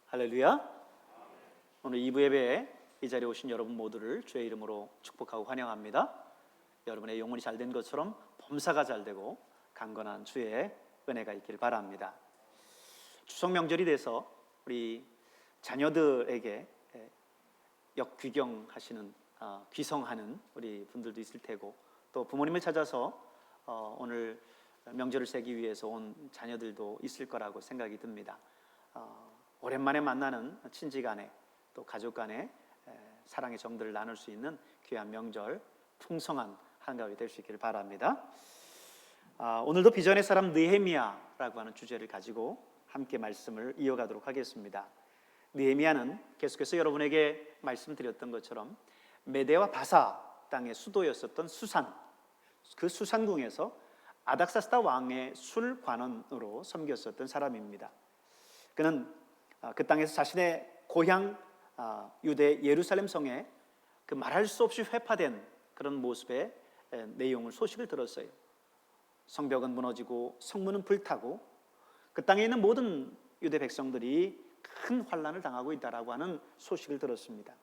할렐루야. 오늘 2부 예배에 이 자리에 오신 여러분 모두를 주의 이름으로 축복하고 환영합니다. 여러분의 영혼이 잘된 것처럼 범사가 잘되고 강건한 주의 은혜가 있기를 바랍니다. 추석 명절이 돼서 우리 자녀들에게 역귀경하시는 귀성하는 우리 분들도 있을 테고, 또 부모님을 찾아서 오늘 명절을 새기 위해서 온 자녀들도 있을 거라고 생각이 듭니다. 오랜만에 만나는 친지 간에 또 가족 간에 사랑의 정들을 나눌 수 있는 귀한 명절, 풍성한 한가위 될 수 있기를 바랍니다. 오늘도 비전의 사람 느헤미야라고 하는 주제를 가지고 함께 말씀을 이어가도록 하겠습니다. 느헤미야는 계속해서 여러분에게 말씀드렸던 것처럼 메대와 바사 땅의 수도였었던 수산, 그 수산궁에서 아닥사스다 왕의 술관원으로 섬겼었던 사람입니다. 그는 그 땅에서 자신의 고향 유대 예루살렘 성에 그 말할 수 없이 회파된 그런 모습의 내용을 소식을 들었어요. 성벽은 무너지고 성문은 불타고 그 땅에 있는 모든 유대 백성들이 큰 환난을 당하고 있다라고 하는 소식을 들었습니다.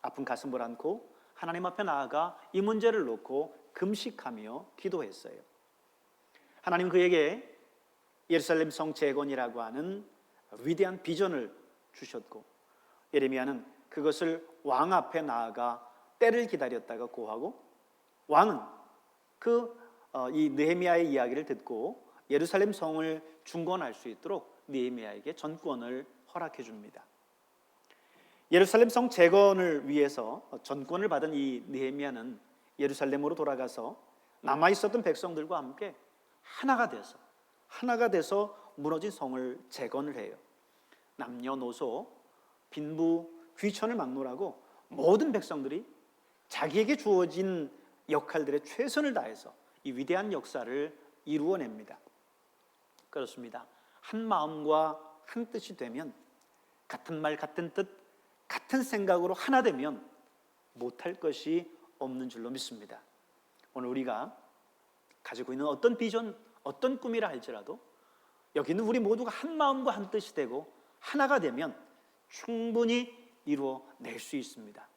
아픈 가슴을 안고 하나님 앞에 나아가 이 문제를 놓고 금식하며 기도했어요. 하나님 그에게 예루살렘 성 재건이라고 하는 위대한 비전을 주셨고, 예레미야는 그것을 왕 앞에 나아가 때를 기다렸다가 고하고, 왕은 이 느헤미야의 이야기를 듣고 예루살렘 성을 중건할 수 있도록 느헤미야에게 전권을 허락해 줍니다. 예루살렘 성 재건을 위해서 전권을 받은 이 느헤미야는 예루살렘으로 돌아가서 남아있었던 백성들과 함께 하나가 돼서 무너진 성을 재건을 해요. 남녀노소, 빈부, 귀천을 막론하고 모든 백성들이 자기에게 주어진 역할들의 최선을 다해서 이 위대한 역사를 이루어냅니다. 그렇습니다. 한 마음과 한 뜻이 되면, 같은 말, 같은 뜻, 같은 생각으로 하나 되면 못할 것이 없는 줄로 믿습니다. 오늘 우리가 가지고 있는 어떤 비전, 어떤 꿈이라 할지라도 여기 있는 우리 모두가 한 마음과 한 뜻이 되고 하나가 되면 충분히 이루어낼 수 있습니다.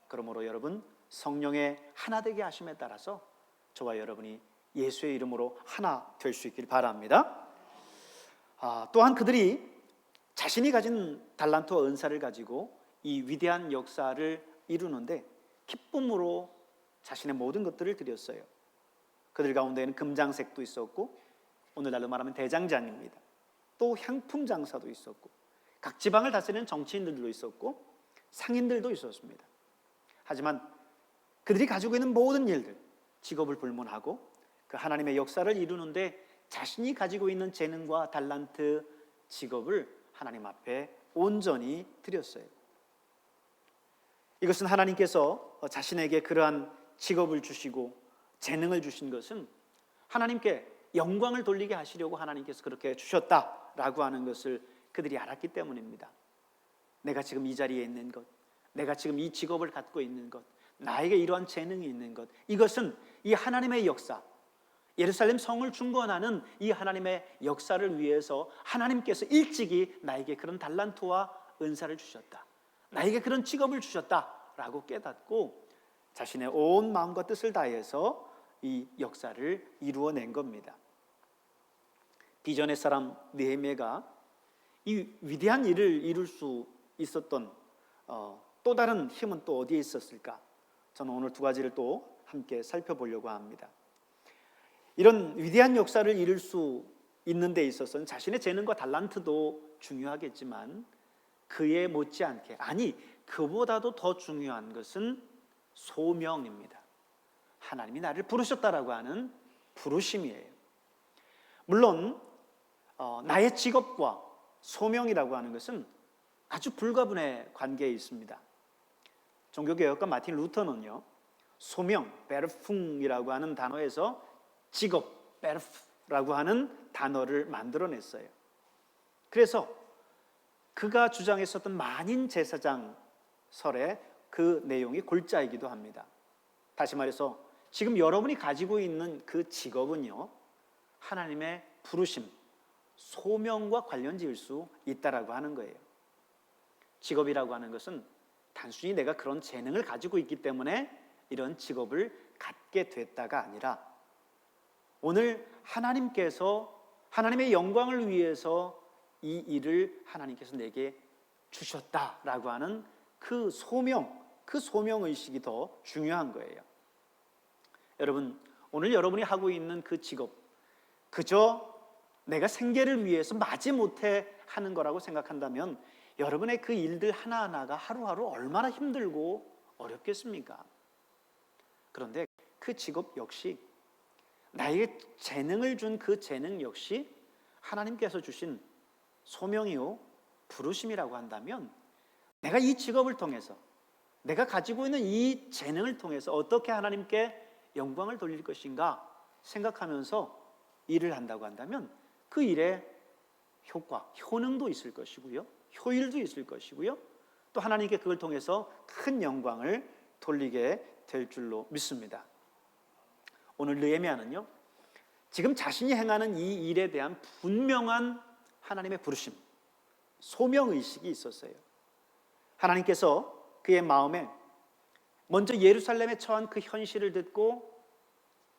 그러므로 여러분, 성령의 하나 되게 하심에 따라서 저와 여러분이 예수의 이름으로 하나 될 수 있길 바랍니다. 또한 그들이 자신이 가진 달란트와 은사를 가지고 이 위대한 역사를 이루는데 기쁨으로 자신의 모든 것들을 드렸어요. 그들 가운데에는 금장색도 있었고, 오늘날로 말하면 대장장입니다. 또 향품 장사도 있었고, 각 지방을 다스리는 정치인들도 있었고, 상인들도 있었습니다. 하지만 그들이 가지고 있는 모든 일들, 직업을 불문하고 그 하나님의 역사를 이루는데 자신이 가지고 있는 재능과 달란트, 직업을 하나님 앞에 온전히 드렸어요. 이것은 하나님께서 자신에게 그러한 직업을 주시고 재능을 주신 것은 하나님께 영광을 돌리게 하시려고 하나님께서 그렇게 주셨다라고 하는 것을 그들이 알았기 때문입니다. 내가 지금 이 자리에 있는 것, 내가 지금 이 직업을 갖고 있는 것, 나에게 이러한 재능이 있는 것, 이것은 이 하나님의 역사, 예루살렘 성을 중건하는 이 하나님의 역사를 위해서 하나님께서 일찍이 나에게 그런 달란트와 은사를 주셨다, 나에게 그런 직업을 주셨다라고 깨닫고 자신의 온 마음과 뜻을 다해서 이 역사를 이루어낸 겁니다. 비전의 사람 느헤미야가 이 위대한 일을 이룰 수 있었던 또 다른 힘은 또 어디에 있었을까? 저는 오늘 두 가지를 또 함께 살펴보려고 합니다. 이런 위대한 역사를 이룰 수 있는 데 있어서는 자신의 재능과 달란트도 중요하겠지만 그에 못지않게, 아니 그보다도 더 중요한 것은 소명입니다. 하나님이 나를 부르셨다라고 하는 부르심이에요. 물론 나의 직업과 소명이라고 하는 것은 아주 불가분의 관계에 있습니다. 종교개혁가 마틴 루터는요, 소명, 베르풍이라고 하는 단어에서 직업, 베르프라고 하는 단어를 만들어냈어요. 그래서 그가 주장했었던 만인 제사장설의 그 내용이 골자이기도 합니다. 다시 말해서 지금 여러분이 가지고 있는 그 직업은요, 하나님의 부르심, 소명과 관련 지을 수 있다라고 하는 거예요. 직업이라고 하는 것은 단순히 내가 그런 재능을 가지고 있기 때문에 이런 직업을 갖게 됐다가 아니라 오늘 하나님께서 하나님의 영광을 위해서 이 일을 하나님께서 내게 주셨다라고 하는 그 소명의식이 더 중요한 거예요. 여러분, 오늘 여러분이 하고 있는 그 직업, 그저 내가 생계를 위해서 마지못해 하는 거라고 생각한다면 여러분의 그 일들 하나하나가 하루하루 얼마나 힘들고 어렵겠습니까? 그런데 그 직업 역시, 나에게 재능을 준 그 재능 역시 하나님께서 주신 소명이요 부르심이라고 한다면 내가 이 직업을 통해서, 내가 가지고 있는 이 재능을 통해서 어떻게 하나님께 영광을 돌릴 것인가 생각하면서 일을 한다고 한다면 그 일에 효능도 있을 것이고요, 효율도 있을 것이고요, 또 하나님께 그걸 통해서 큰 영광을 돌리게 될 줄로 믿습니다. 오늘 느헤미야는요, 지금 자신이 행하는 이 일에 대한 분명한 하나님의 부르심, 소명의식이 있었어요. 하나님께서 그의 마음에 먼저 예루살렘에 처한 그 현실을 듣고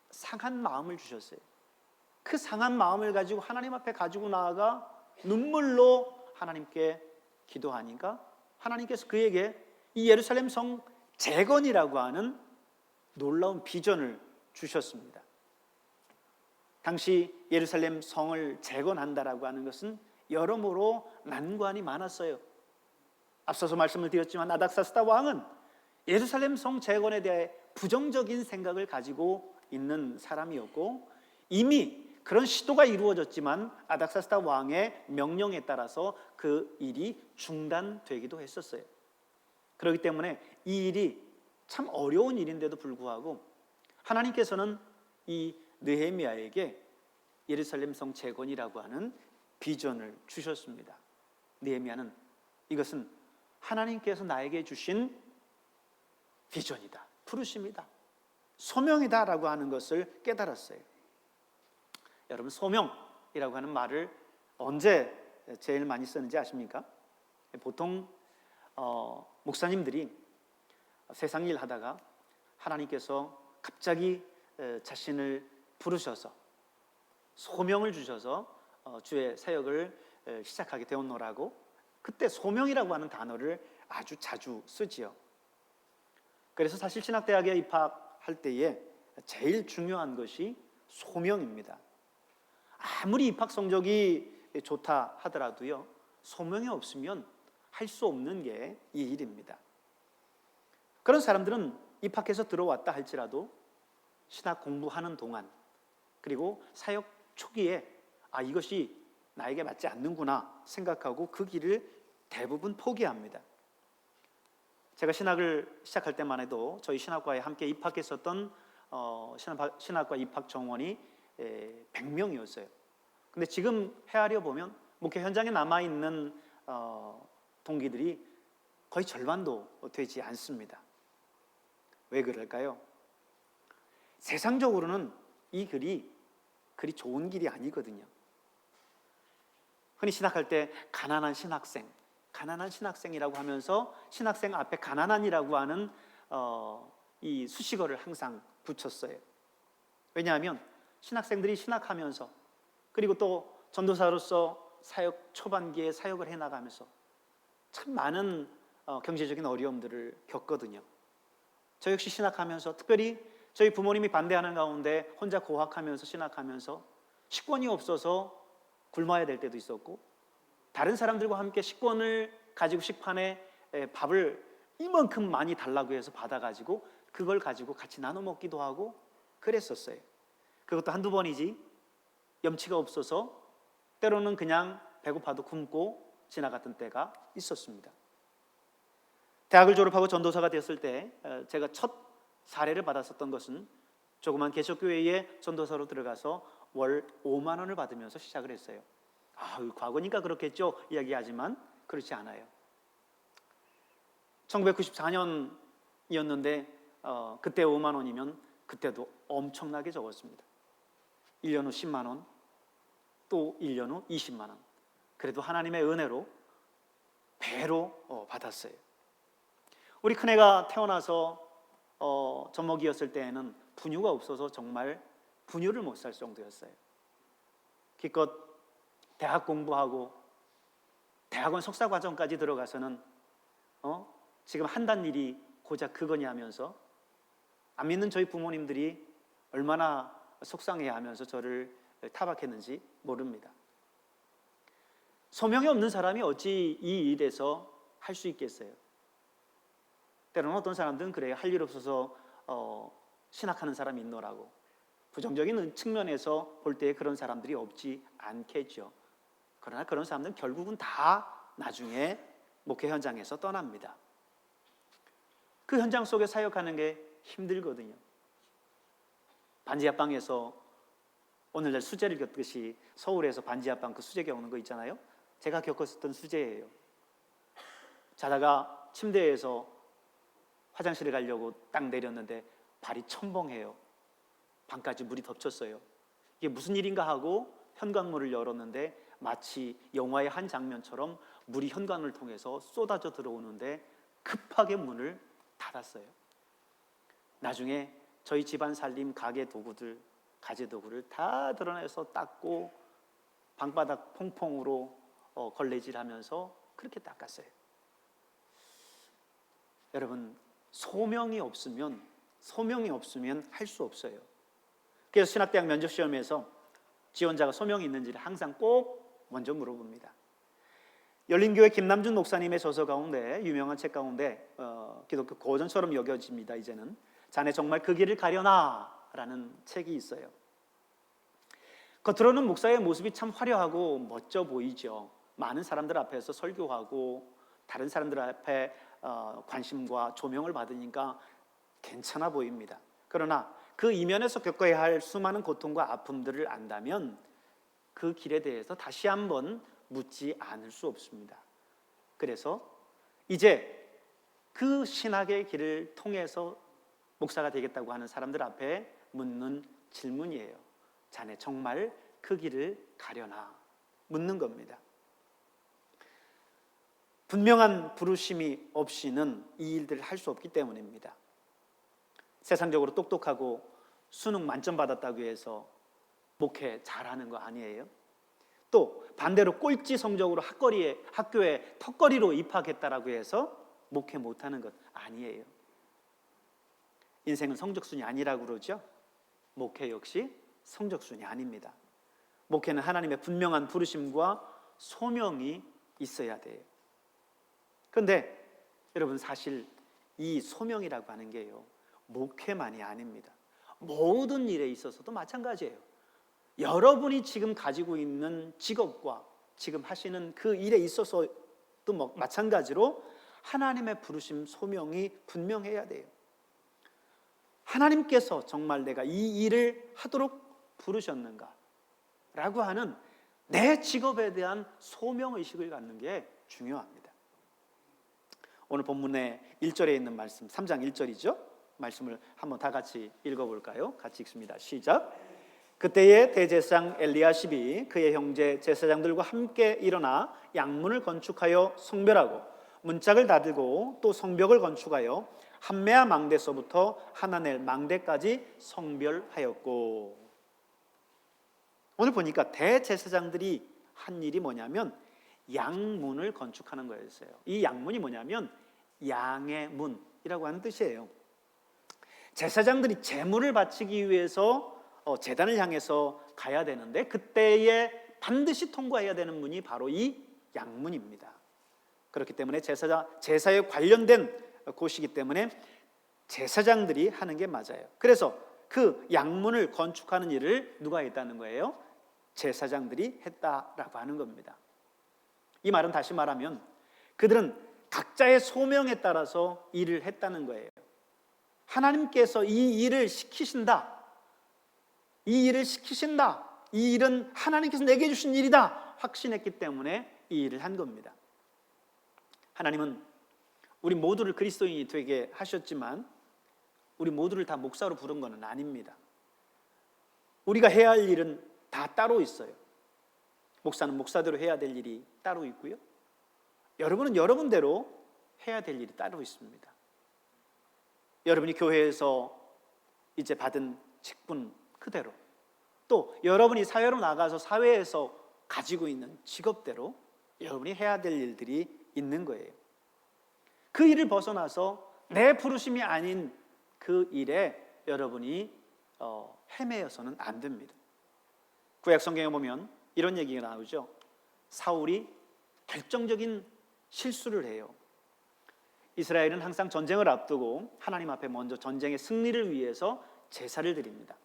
상한 마음을 주셨어요. 그 상한 마음을 가지고 하나님 앞에 가지고 나아가 눈물로 하나님께 기도하니까 하나님께서 그에게 이 예루살렘 성 재건이라고 하는 놀라운 비전을 주셨습니다. 당시 예루살렘 성을 재건한다라고 하는 것은 여러모로 난관이 많았어요. 앞서서 말씀을 드렸지만 아닥사스다 왕은 예루살렘 성 재건에 대해 부정적인 생각을 가지고 있는 사람이었고, 이미 그런 시도가 이루어졌지만 아닥사스다 왕의 명령에 따라서 그 일이 중단되기도 했었어요. 그렇기 때문에 이 일이 참 어려운 일인데도 불구하고 하나님께서는 이 느헤미야에게 예루살렘 성 재건이라고 하는 비전을 주셨습니다. 느헤미야는 이것은 하나님께서 나에게 주신 비전이다, 부르심이다, 소명이다라고 하는 것을 깨달았어요. 여러분, 소명이라고 하는 말을 언제 제일 많이 쓰는지 아십니까? 보통 목사님들이 세상 일 하다가 하나님께서 갑자기 자신을 부르셔서 소명을 주셔서 주의 사역을 시작하게 되었노라고, 그때 소명이라고 하는 단어를 아주 자주 쓰지요. 그래서 사실 신학대학에 입학할 때에 제일 중요한 것이 소명입니다. 아무리 입학 성적이 좋다 하더라도요, 소명이 없으면 할 수 없는 게 이 일입니다. 그런 사람들은 입학해서 들어왔다 할지라도 신학 공부하는 동안, 그리고 사역 초기에 이것이 나에게 맞지 않는구나 생각하고 그 길을 대부분 포기합니다. 제가 신학을 시작할 때만 해도 저희 신학과에 함께 입학했었던 신학과 입학 정원이 100명이었어요. 근데 지금 헤아려 보면 목회 현장에 남아있는 동기들이 거의 절반도 되지 않습니다. 왜 그럴까요? 세상적으로는 이 길이 그리 좋은 길이 아니거든요. 흔히 신학할 때 가난한 신학생이라고 하면서 신학생 앞에 가난한이라고 하는 이 수식어를 항상 붙였어요. 왜냐하면 신학생들이 신학하면서, 그리고 또 전도사로서 사역 초반기에 사역을 해나가면서 참 많은 경제적인 어려움들을 겪거든요. 저 역시 신학하면서, 특별히 저희 부모님이 반대하는 가운데 혼자 고학하면서 신학하면서 식권이 없어서 굶어야 될 때도 있었고, 다른 사람들과 함께 식권을 가지고 식판에 밥을 이만큼 많이 달라고 해서 받아가지고 그걸 가지고 같이 나눠 먹기도 하고 그랬었어요. 그것도 한두 번이지 염치가 없어서 때로는 그냥 배고파도 굶고 지나갔던 때가 있었습니다. 대학을 졸업하고 전도사가 됐을 때 제가 첫 사례를 받았었던 것은 조그만 개척교회에 전도사로 들어가서 월 5만 원을 받으면서 시작을 했어요. 과거니까 그렇겠죠 이야기하지만 그렇지 않아요. 1994년이었는데 그때 5만 원이면 그때도 엄청나게 적었습니다. 1년 후 10만 원, 또 1년 후 20만 원. 그래도 하나님의 은혜로 배로 받았어요. 우리 큰애가 태어나서 젖먹이였을 때에는 분유가 없어서 정말 분유를 못 살 정도였어요. 기껏 대학 공부하고 대학원 석사 과정까지 들어가서는 지금 한단 일이 고작 그거냐면서 안 믿는 저희 부모님들이 얼마나 속상해하면서 저를 타박했는지 모릅니다. 소명이 없는 사람이 어찌 이 일에서 할 수 있겠어요? 때로는 어떤 사람들은 그래요. 할 일 없어서 신학하는 사람이 있노라고. 부정적인 측면에서 볼 때 그런 사람들이 없지 않겠죠. 그러나 그런 사람들은 결국은 다 나중에 목회 현장에서 떠납니다. 그 현장 속에 사역하는 게 힘들거든요. 반지하방에서 오늘날 수제를 겪듯이 서울에서 반지하방 그 수제 겪는 거 있잖아요. 제가 겪었었던 수제예요. 자다가 침대에서 화장실에 가려고 딱 내렸는데 발이 첨벙해요. 방까지 물이 덮쳤어요. 이게 무슨 일인가 하고 현관문을 열었는데 마치 영화의 한 장면처럼 물이 현관을 통해서 쏟아져 들어오는데 급하게 문을 닫았어요. 나중에 저희 집안 살림 가게 도구들, 가재 도구를 다 드러내서 닦고 방바닥 퐁퐁으로 걸레질하면서 그렇게 닦았어요. 여러분, 소명이 없으면 할 수 없어요. 그래서 신학대학 면접시험에서 지원자가 소명이 있는지를 항상 꼭 먼저 물어봅니다. 열린교회 김남준 목사님의 저서 가운데, 유명한 책 가운데 기독교 고전처럼 여겨집니다. 이제는 자네 정말 그 길을 가려나 라는 책이 있어요. 겉으로는 목사의 모습이 참 화려하고 멋져 보이죠. 많은 사람들 앞에서 설교하고 다른 사람들 앞에 관심과 조명을 받으니까 괜찮아 보입니다. 그러나 그 이면에서 겪어야 할 수많은 고통과 아픔들을 안다면 그 길에 대해서 다시 한번 묻지 않을 수 없습니다. 그래서 이제 그 신학의 길을 통해서 목사가 되겠다고 하는 사람들 앞에 묻는 질문이에요. 자네 정말 그 길을 가려나? 묻는 겁니다. 분명한 부르심이 없이는 이 일들을 할 수 없기 때문입니다. 세상적으로 똑똑하고 수능 만점 받았다고 해서 목회 잘하는 거 아니에요. 또 반대로 꼴찌 성적으로 학교에 턱걸이로 입학했다라고 해서 목회 못하는 것 아니에요. 인생은 성적순이 아니라고 그러죠. 목회 역시 성적순이 아닙니다. 목회는 하나님의 분명한 부르심과 소명이 있어야 돼요. 그런데 여러분, 사실 이 소명이라고 하는 게요, 목회만이 아닙니다. 모든 일에 있어서도 마찬가지예요. 여러분이 지금 가지고 있는 직업과 지금 하시는 그 일에 있어서도 마찬가지로 하나님의 부르심, 소명이 분명해야 돼요. 하나님께서 정말 내가 이 일을 하도록 부르셨는가 라고 하는 내 직업에 대한 소명의식을 갖는 게 중요합니다. 오늘 본문의 1절에 있는 말씀, 3장 1절이죠. 말씀을 한번 다 같이 읽어볼까요? 같이 읽습니다. 시작. 그때에 대제사장 엘리야십이 그의 형제 제사장들과 함께 일어나 양문을 건축하여 성별하고 문짝을 닫고 또 성벽을 건축하여 한메아 망대서부터 하나넬 망대까지 성별하였고. 오늘 보니까 대제사장들이 한 일이 뭐냐면 양문을 건축하는 거였어요. 이 양문이 뭐냐면 양의 문이라고 하는 뜻이에요. 제사장들이 제물을 바치기 위해서 제단을 향해서 가야 되는데 그때에 반드시 통과해야 되는 문이 바로 이 양문입니다. 그렇기 때문에 제사에 관련된 곳이기 때문에 제사장들이 하는 게 맞아요. 그래서 그 양문을 건축하는 일을 누가 했다는 거예요? 제사장들이 했다라고 하는 겁니다. 이 말은 다시 말하면 그들은 각자의 소명에 따라서 일을 했다는 거예요. 하나님께서 이 일을 시키신다. 이 일은 하나님께서 내게 주신 일이다 확신했기 때문에 이 일을 한 겁니다. 하나님은 우리 모두를 그리스도인이 되게 하셨지만 우리 모두를 다 목사로 부른 것은 아닙니다. 우리가 해야 할 일은 다 따로 있어요. 목사는 목사대로 해야 될 일이 따로 있고요. 여러분은 여러분대로 해야 될 일이 따로 있습니다. 여러분이 교회에서 이제 받은 직분 그대로, 또 여러분이 사회로 나가서 사회에서 가지고 있는 직업대로 여러분이 해야 될 일들이 있는 거예요. 그 일을 벗어나서 내 부르심이 아닌 그 일에 여러분이 헤매어서는 안 됩니다. 구약 성경에 보면 이런 얘기가 나오죠. 사울이 결정적인 실수를 해요. 이스라엘은 항상 전쟁을 앞두고 하나님 앞에 먼저 전쟁의 승리를 위해서 제사를 드립니다.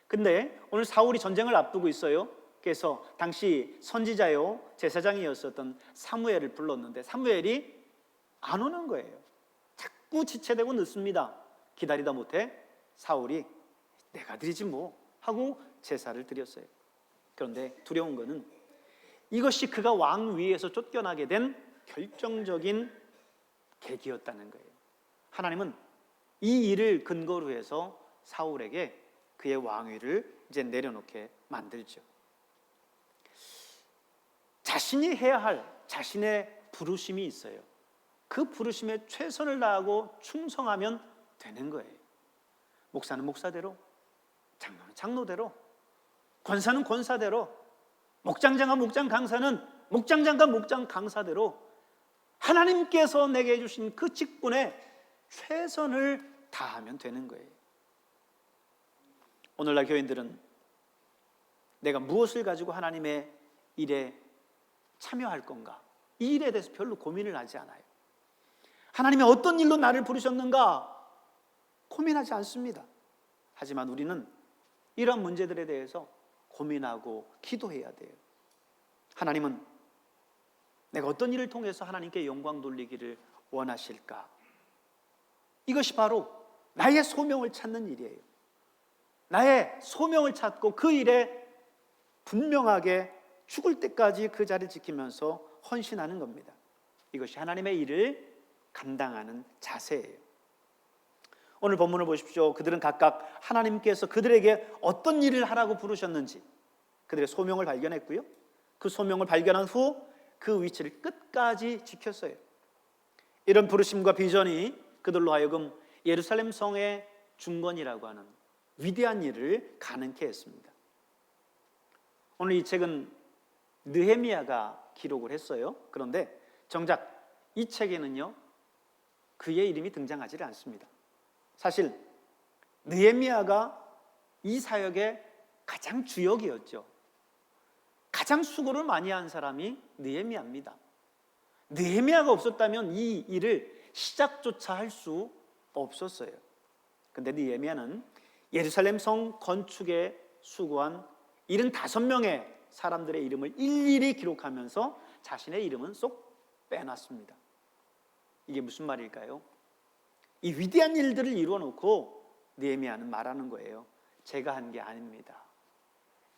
근데 오늘 사울이 전쟁을 앞두고 있어요. 그래서 당시 선지자요 제사장이었었던 사무엘을 불렀는데 사무엘이 안 오는 거예요. 자꾸 지체되고 늦습니다. 기다리다 못해 사울이 내가 드리지 뭐 하고 제사를 드렸어요. 그런데 두려운 것은 이것이 그가 왕 위에서 쫓겨나게 된 결정적인 계기였다는 거예요. 하나님은 이 일을 근거로 해서 사울에게 그의 왕위를 이제 내려놓게 만들죠. 자신이 해야 할 자신의 부르심이 있어요. 그 부르심에 최선을 다하고 충성하면 되는 거예요. 목사는 목사대로, 장로는 장로대로, 권사는 권사대로, 목장장과 목장 강사는 목장장과 목장 강사대로 하나님께서 내게 주신 그 직분에 최선을 다하면 되는 거예요. 오늘날 교인들은 내가 무엇을 가지고 하나님의 일에 참여할 건가, 이 일에 대해서 별로 고민을 하지 않아요. 하나님이 어떤 일로 나를 부르셨는가 고민하지 않습니다. 하지만 우리는 이런 문제들에 대해서 고민하고 기도해야 돼요. 하나님은 내가 어떤 일을 통해서 하나님께 영광 돌리기를 원하실까? 이것이 바로 나의 소명을 찾는 일이에요. 나의 소명을 찾고 그 일에 분명하게 죽을 때까지 그 자리를 지키면서 헌신하는 겁니다. 이것이 하나님의 일을 감당하는 자세예요. 오늘 본문을 보십시오. 그들은 각각 하나님께서 그들에게 어떤 일을 하라고 부르셨는지 그들의 소명을 발견했고요. 그 소명을 발견한 후 그 위치를 끝까지 지켰어요. 이런 부르심과 비전이 그들로 하여금 예루살렘 성의 중건이라고 하는 위대한 일을 가능케 했습니다. 오늘 이 책은 느헤미야가 기록을 했어요. 그런데 정작 이 책에는요 그의 이름이 등장하지 않습니다. 사실 느헤미야가 이 사역의 가장 주역이었죠. 가장 수고를 많이 한 사람이 느헤미야입니다. 느헤미야가 없었다면 이 일을 시작조차 할 수 없었어요. 그런데 느헤미야는 예루살렘 성 건축에 수고한 75명의 사람들의 이름을 일일이 기록하면서 자신의 이름은 쏙 빼놨습니다. 이게 무슨 말일까요? 이 위대한 일들을 이루어놓고 느헤미야는 말하는 거예요. 제가 한 게 아닙니다.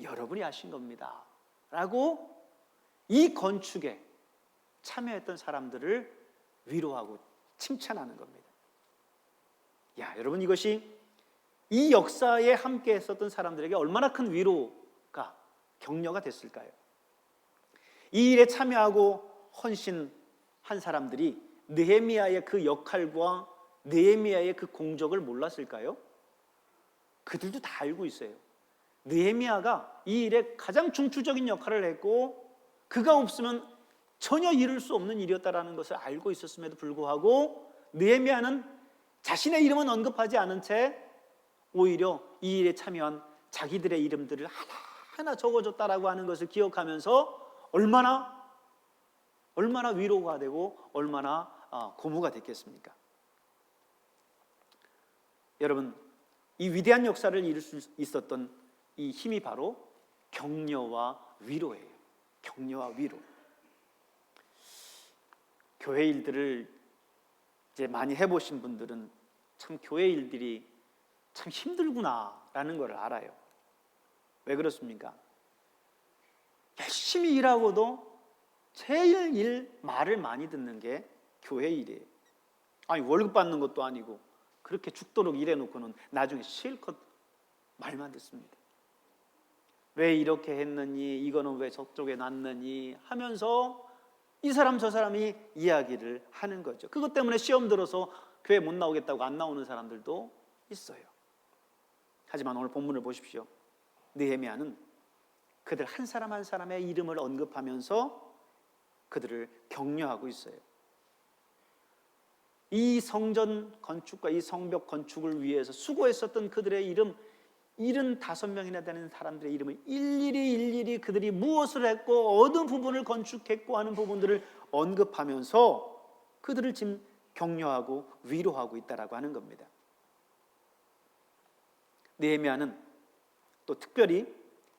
여러분이 하신 겁니다. 라고 이 건축에 참여했던 사람들을 위로하고 칭찬하는 겁니다. 야, 여러분 이것이 이 역사에 함께 했었던 사람들에게 얼마나 큰 위로가 격려가 됐을까요? 이 일에 참여하고 헌신한 사람들이 느헤미야의 그 역할과 느헤미야의 그 공적을 몰랐을까요? 그들도 다 알고 있어요. 느헤미야가 이 일에 가장 중추적인 역할을 했고 그가 없으면 전혀 이룰 수 없는 일이었다는 것을 알고 있었음에도 불구하고 느헤미야는 자신의 이름은 언급하지 않은 채 오히려 이 일에 참여한 자기들의 이름들을 하나하나 적어줬다라고 하는 것을 기억하면서 얼마나 위로가 되고 얼마나 고무가 됐겠습니까? 여러분, 이 위대한 역사를 이룰 수 있었던 이 힘이 바로 격려와 위로예요. 격려와 위로. 교회 일들을 이제 많이 해보신 분들은 참 교회 일들이 참 힘들구나라는 걸 알아요. 왜 그렇습니까? 열심히 일하고도 제일 말을 많이 듣는 게 교회 일이에요. 아니 월급 받는 것도 아니고 그렇게 죽도록 일해놓고는 나중에 실컷 말만 듣습니다. 왜 이렇게 했느니, 이거는 왜 저쪽에 놨느니 하면서 이 사람 저 사람이 이야기를 하는 거죠. 그것 때문에 시험 들어서 교회 못 나오겠다고 안 나오는 사람들도 있어요. 하지만 오늘 본문을 보십시오. 느헤미야는 그들 한 사람 한 사람의 이름을 언급하면서 그들을 격려하고 있어요. 이 성전 건축과 이 성벽 건축을 위해서 수고했었던 그들의 이름, 75명이나 되는 사람들의 이름을 일일이 그들이 무엇을 했고 어느 부분을 건축했고 하는 부분들을 언급하면서 그들을 지금 격려하고 위로하고 있다라고 하는 겁니다. 느헤미야는 또 특별히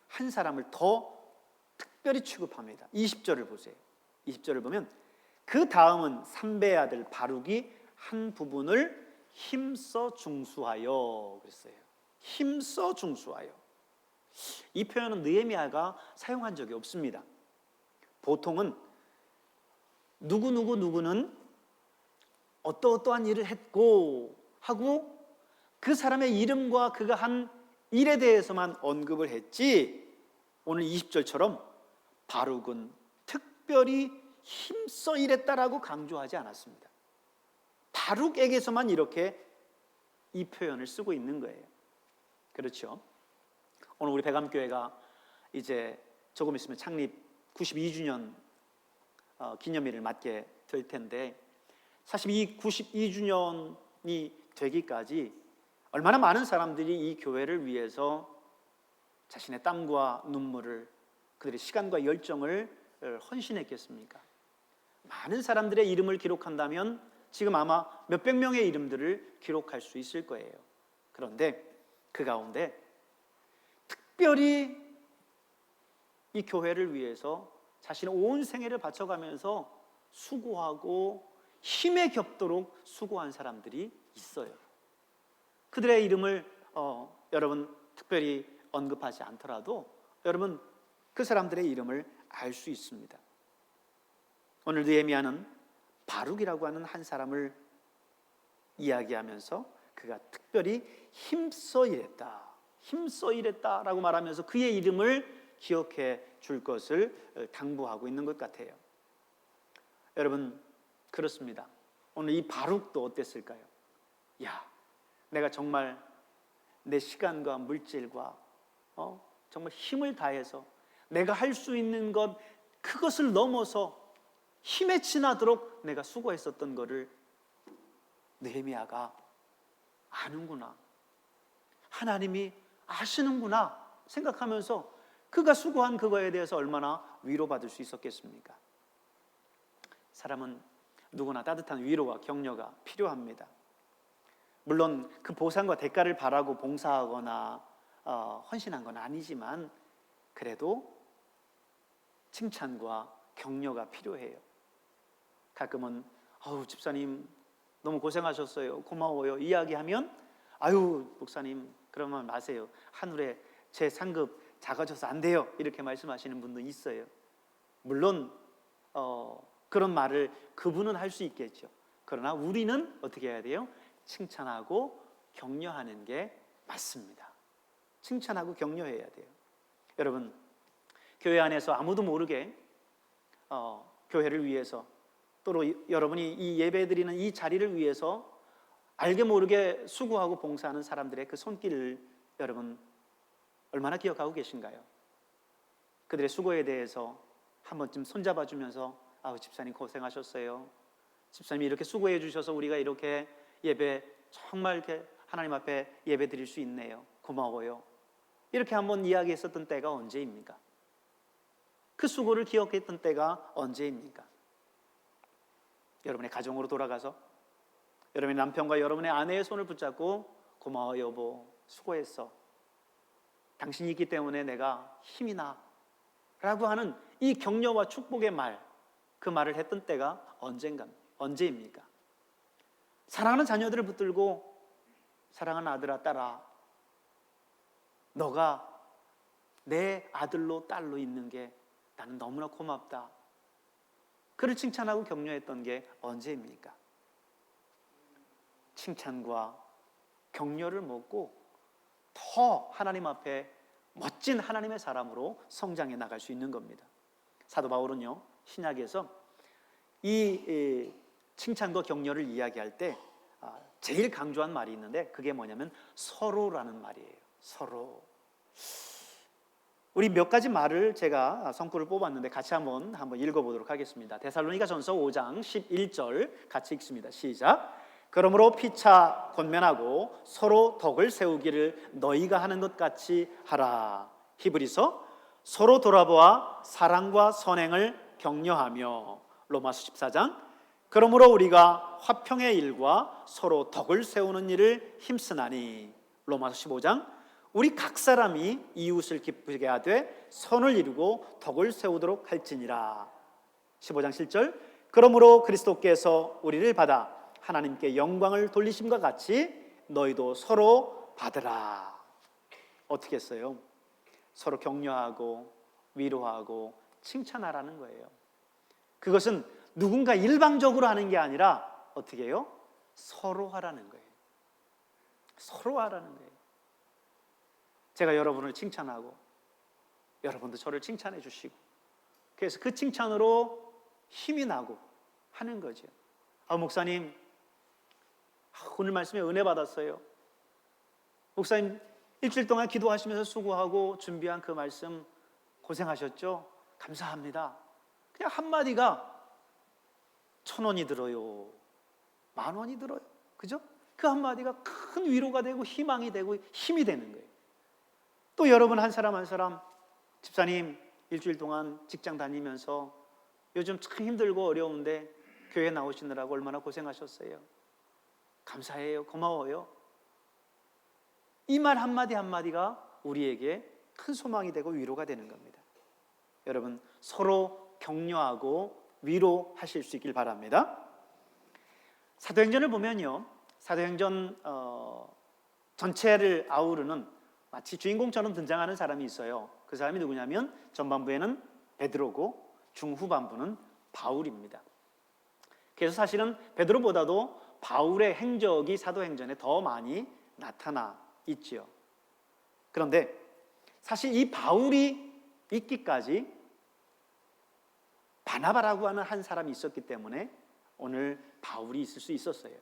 한 사람을 더 특별히 취급합니다. 20절을 보세요. 20절을 보면 그 다음은 삼배의 아들 바룩이 한 부분을 힘써 중수하여 그랬어요. 힘써 중수하여. 이 표현은 느헤미야가 사용한 적이 없습니다. 보통은 누구는 어떠어떠한 일을 했고 하고 그 사람의 이름과 그가 한 일에 대해서만 언급을 했지, 오늘 20절처럼 바룩은 특별히 힘써 일했다라고 강조하지 않았습니다. 바룩에게서만 이렇게 이 표현을 쓰고 있는 거예요. 그렇죠? 오늘 우리 백암교회가 이제 조금 있으면 창립 92주년 기념일을 맞게 될 텐데, 사실 이 92주년이 되기까지 얼마나 많은 사람들이 이 교회를 위해서 자신의 땀과 눈물을, 그들의 시간과 열정을 헌신했겠습니까? 많은 사람들의 이름을 기록한다면 지금 아마 몇백 명의 이름들을 기록할 수 있을 거예요. 그런데 그 가운데 특별히 이 교회를 위해서 자신의 온 생애를 바쳐가면서 수고하고 힘에 겹도록 수고한 사람들이 있어요. 그들의 이름을 여러분 특별히 언급하지 않더라도 여러분 그 사람들의 이름을 알 수 있습니다. 오늘 느헤미야는 바룩이라고 하는 한 사람을 이야기하면서 그가 특별히 힘써 일했다라고 말하면서 그의 이름을 기억해 줄 것을 당부하고 있는 것 같아요. 여러분 그렇습니다. 오늘 이 바룩도 어땠을까요? 내가 정말 내 시간과 물질과 정말 힘을 다해서 내가 할 수 있는 것, 그것을 넘어서 힘에 지나도록 내가 수고했었던 것을 느헤미야가 아는구나, 하나님이 아시는구나 생각하면서 그가 수고한 그거에 대해서 얼마나 위로받을 수 있었겠습니까? 사람은 누구나 따뜻한 위로와 격려가 필요합니다. 물론 그 보상과 대가를 바라고 봉사하거나 헌신한 건 아니지만 그래도 칭찬과 격려가 필요해요. 가끔은 집사님 너무 고생하셨어요, 고마워요 이야기하면 목사님 그러면 마세요, 하늘에 제 상급 작아져서 안 돼요 이렇게 말씀하시는 분도 있어요. 물론 그런 말을 그분은 할 수 있겠죠. 그러나 우리는 어떻게 해야 돼요? 칭찬하고 격려하는 게 맞습니다. 칭찬하고 격려해야 돼요. 여러분 교회 안에서 아무도 모르게 교회를 위해서, 또 여러분이 이 예배드리는 이 자리를 위해서 알게 모르게 수고하고 봉사하는 사람들의 그 손길을 여러분 얼마나 기억하고 계신가요? 그들의 수고에 대해서 한 번쯤 손잡아 주면서 집사님 고생하셨어요, 집사님이 이렇게 수고해 주셔서 우리가 이렇게 예배 정말 이렇게 하나님 앞에 예배 드릴 수 있네요, 고마워요, 이렇게 한번 이야기했었던 때가 언제입니까? 그 수고를 기억했던 때가 언제입니까? 여러분의 가정으로 돌아가서 여러분의 남편과 여러분의 아내의 손을 붙잡고 고마워 여보, 수고했어, 당신이 있기 때문에 내가 힘이 나 라고 하는 이 격려와 축복의 말, 그 말을 했던 때가 언제입니까? 사랑하는 자녀들을 붙들고 사랑하는 아들아 딸아, 너가 내 아들로 딸로 있는 게 나는 너무나 고맙다, 그를 칭찬하고 격려했던 게 언제입니까? 칭찬과 격려를 먹고 더 하나님 앞에 멋진 하나님의 사람으로 성장해 나갈 수 있는 겁니다. 사도 바울은요 신약에서 이 칭찬과 격려를 이야기할 때 제일 강조한 말이 있는데 그게 뭐냐면 서로라는 말이에요. 서로. 우리 몇 가지 말을 제가 성구를 뽑았는데 같이 한번 읽어보도록 하겠습니다. 데살로니가전서 5장 11절 같이 읽습니다. 시작. 그러므로 피차 권면하고 서로 덕을 세우기를 너희가 하는 것 같이 하라. 히브리서 서로 돌아보아 사랑과 선행을 격려하며. 로마서 14장 그러므로 우리가 화평의 일과 서로 덕을 세우는 일을 힘쓰나니. 로마서 15장 우리 각 사람이 이웃을 기쁘게 하되 선을 이루고 덕을 세우도록 할지니라. 15장 7절 그러므로 그리스도께서 우리를 받아 하나님께 영광을 돌리심과 같이 너희도 서로 받으라. 어떻게 했어요? 서로 격려하고 위로하고 칭찬하라는 거예요. 그것은 누군가 일방적으로 하는 게 아니라 어떻게 해요? 서로 하라는 거예요. 서로 하라는 거예요. 제가 여러분을 칭찬하고 여러분도 저를 칭찬해 주시고 그래서 그 칭찬으로 힘이 나고 하는 거죠. 목사님 오늘 말씀에 은혜 받았어요. 목사님 일주일 동안 기도하시면서 수고하고 준비한 그 말씀 고생하셨죠? 감사합니다. 그냥 한마디가 1,000원이 들어요. 10,000원이 들어요. 그죠? 그 한마디가 큰 위로가 되고 희망이 되고 힘이 되는 거예요. 또 여러분 한 사람 한 사람 집사님 일주일 동안 직장 다니면서 요즘 참 힘들고 어려운데 교회 나오시느라고 얼마나 고생하셨어요. 감사해요. 고마워요. 이 말 한마디 한마디가 우리에게 큰 소망이 되고 위로가 되는 겁니다. 여러분 서로 격려하고 위로하실 수 있길 바랍니다. 사도행전을 보면요, 사도행전 전체를 아우르는 마치 주인공처럼 등장하는 사람이 있어요. 그 사람이 누구냐면 전반부에는 베드로고 중후반부는 바울입니다. 그래서 사실은 베드로보다도 바울의 행적이 사도행전에 더 많이 나타나 있지요. 그런데 사실 이 바울이 있기까지 바나바라고 하는 한 사람이 있었기 때문에 오늘 바울이 있을 수 있었어요.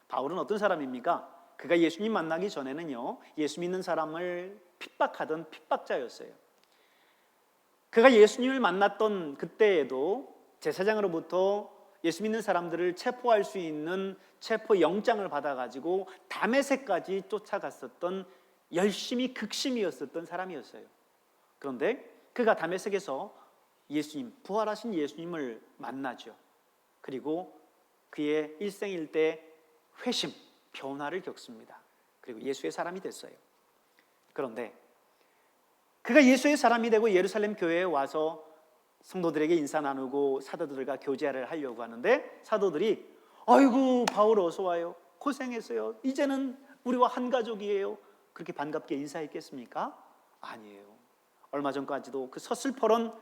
바울은 어떤 사람입니까? 그가 예수님 만나기 전에는요, 예수 믿는 사람을 핍박하던 핍박자였어요. 그가 예수님을 만났던 그때에도 제사장으로부터 예수 믿는 사람들을 체포할 수 있는 체포 영장을 받아가지고 다메섹까지 쫓아갔었던 열심히 극심이었었던 사람이었어요. 그런데 그가 다메섹에서 예수님, 부활하신 예수님을 만나죠. 그리고 그의 일생일대 회심, 변화를 겪습니다. 그리고 예수의 사람이 됐어요. 그런데 그가 예수의 사람이 되고 예루살렘 교회에 와서 성도들에게 인사 나누고 사도들과 교제를 하려고 하는데 사도들이 아이고 바울 어서 와요. 고생했어요. 이제는 우리와 한 가족이에요. 그렇게 반갑게 인사했겠습니까? 아니에요. 얼마 전까지도 그 서슬퍼런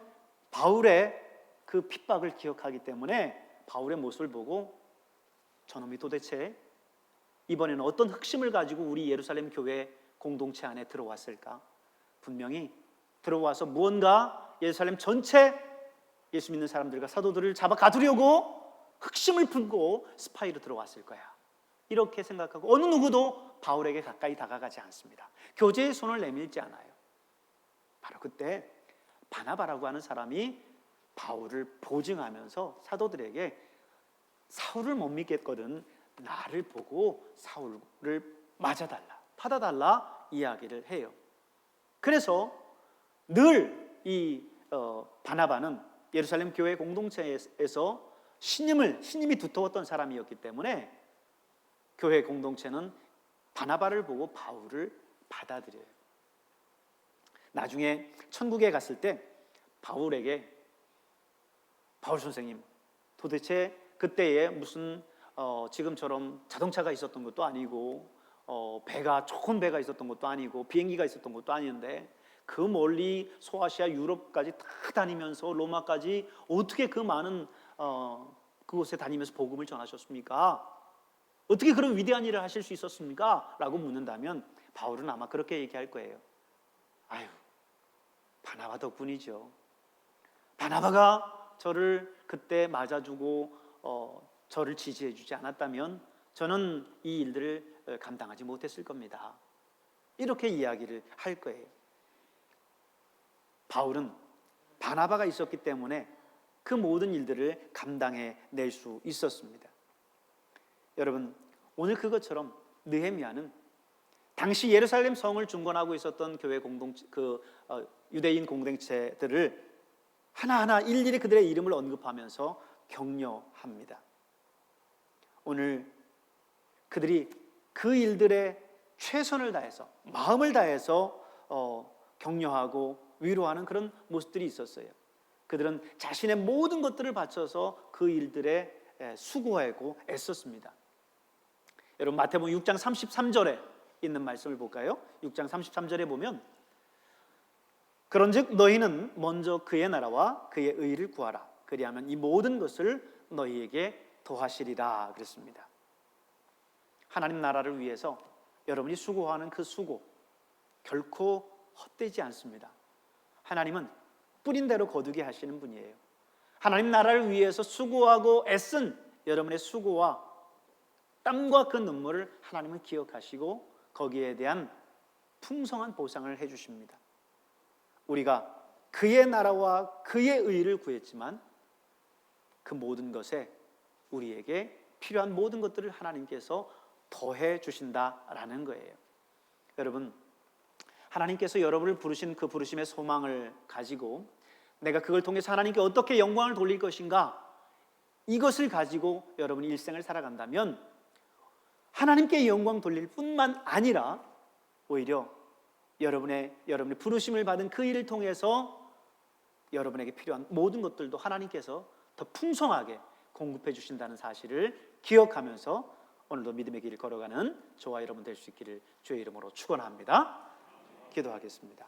바울의 그 핍박을 기억하기 때문에 바울의 모습을 보고 저놈이 도대체 이번에는 어떤 흑심을 가지고 우리 예루살렘 교회 공동체 안에 들어왔을까? 분명히 들어와서 무언가 예루살렘 전체 예수 믿는 사람들과 사도들을 잡아 가두려고 흑심을 품고 스파이로 들어왔을 거야. 이렇게 생각하고 어느 누구도 바울에게 가까이 다가가지 않습니다. 교제의 손을 내밀지 않아요. 바로 그때 바나바라고 하는 사람이 바울을 보증하면서 사도들에게 사울을 못 믿겠거든 나를 보고 사울을 맞아달라, 받아달라 이야기를 해요. 그래서 늘 이 바나바는 예루살렘 교회 공동체에서 신임이 두터웠던 사람이었기 때문에 교회 공동체는 바나바를 보고 바울을 받아들여요. 나중에 천국에 갔을 때 바울에게 바울 선생님 도대체 그때에 무슨 지금처럼 자동차가 있었던 것도 아니고 배가 좋은 배가 있었던 것도 아니고 비행기가 있었던 것도 아닌데 그 멀리 소아시아 유럽까지 다 다니면서 로마까지 어떻게 그 많은 그곳에 다니면서 복음을 전하셨습니까? 어떻게 그런 위대한 일을 하실 수 있었습니까? 라고 묻는다면 바울은 아마 그렇게 얘기할 거예요. 아유, 바나바 덕분이죠. 바나바가 저를 그때 맞아주고 저를 지지해 주지 않았다면 저는 이 일들을 감당하지 못했을 겁니다. 이렇게 이야기를 할 거예요. 바울은 바나바가 있었기 때문에 그 모든 일들을 감당해 낼 수 있었습니다. 여러분, 오늘 그것처럼 느헤미야는 당시 예루살렘 성을 중건하고 있었던 교회 공동체, 유대인 공동체들을 하나하나 일일이 그들의 이름을 언급하면서 격려합니다. 오늘 그들이 그 일들에 최선을 다해서, 마음을 다해서 격려하고 위로하는 그런 모습들이 있었어요. 그들은 자신의 모든 것들을 바쳐서 그 일들에 수고하고 애썼습니다. 여러분, 마태복음 6장 33절에 있는 말씀을 볼까요? 6장 33절에 보면, 그런즉 너희는 먼저 그의 나라와 그의 의를 구하라. 그리하면 이 모든 것을 너희에게 더하시리라 그랬습니다. 하나님 나라를 위해서 여러분이 수고하는 그 수고 결코 헛되지 않습니다. 하나님은 뿌린 대로 거두게 하시는 분이에요. 하나님 나라를 위해서 수고하고 애쓴 여러분의 수고와 땀과 그 눈물을 하나님은 기억하시고 거기에 대한 풍성한 보상을 해주십니다. 우리가 그의 나라와 그의 의를 구했지만 그 모든 것에 우리에게 필요한 모든 것들을 하나님께서 더해 주신다라는 거예요. 여러분, 하나님께서 여러분을 부르신 그 부르심의 소망을 가지고 내가 그걸 통해서 하나님께 어떻게 영광을 돌릴 것인가, 이것을 가지고 여러분이 일생을 살아간다면 하나님께 영광 돌릴 뿐만 아니라 오히려 여러분의 부르심을 받은 그 일을 통해서 여러분에게 필요한 모든 것들도 하나님께서 더 풍성하게 공급해 주신다는 사실을 기억하면서 오늘도 믿음의 길을 걸어가는 저와 여러분 될 수 있기를 주의 이름으로 축원합니다. 기도하겠습니다.